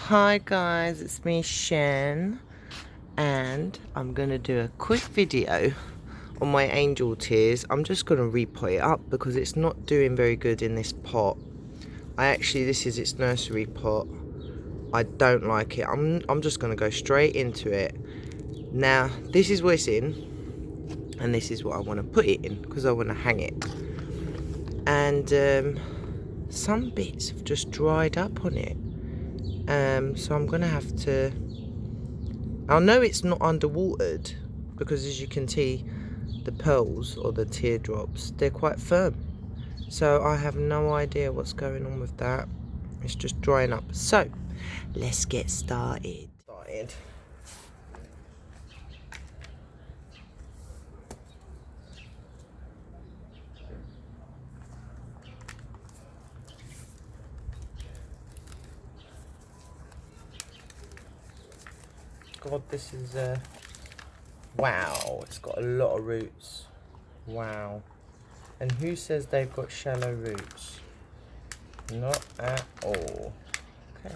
Hi guys, it's me Shen, and I'm gonna do a quick video on my angel tears. I'm just gonna repot it up because it's not doing very good in this pot. This is its nursery pot. I don't like it. I'm just gonna go straight into it. Now this is what it's in, and this is what I want to put it in because I want to hang it. And some bits have just dried up on it. So I'm gonna have to. I know it's not underwatered because, as you can see, the pearls or the teardrops, they're quite firm. So I have no idea what's going on with that. It's just drying up. So let's get started. God, this is wow, it's got a lot of roots. Wow. And who says they've got shallow roots? Not at all. Okay.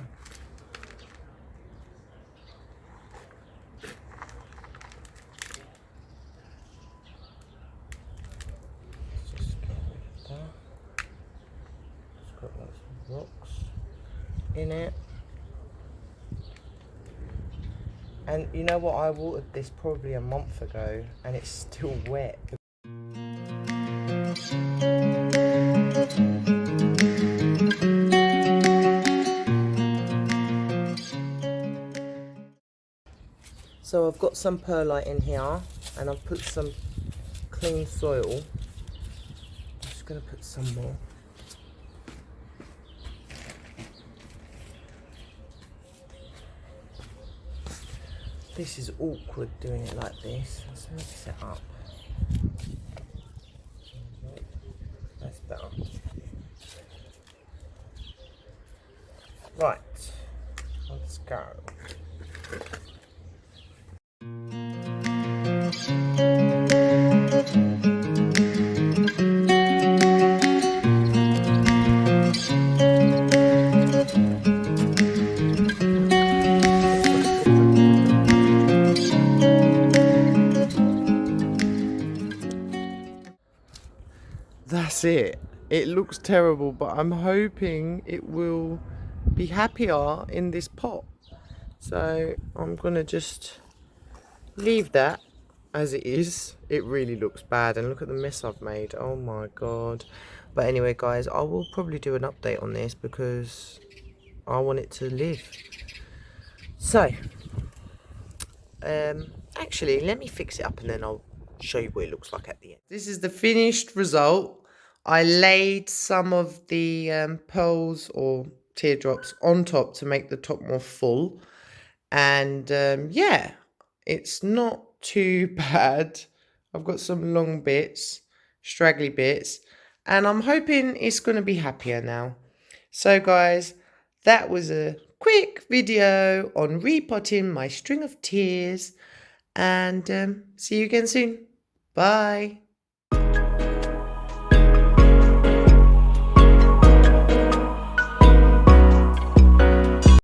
Let's just get rid of that. It's got lots of rocks in it. And you know what, I watered this probably a month ago and it's still wet. So I've got some perlite in here and I've put some clean soil. I'm just going to put some more. This is awkward doing it like this. Let's mix it up. That's better. Right, let's go. That's it. It looks terrible, but I'm hoping it will be happier in this pot. So I'm gonna just leave that as it is. It really looks bad, and look at the mess I've made. Oh my god. But anyway guys, I will probably do an update on this because I want it to live. So actually, let me fix it up and then I'll show you what it looks like at the end. This is the finished result. I laid some of the pearls or teardrops on top to make the top more full. And yeah, it's not too bad. I've got some long bits, straggly bits, and I'm hoping it's going to be happier now. So guys, that was a quick video on repotting my string of tears, and see you again soon. Bye.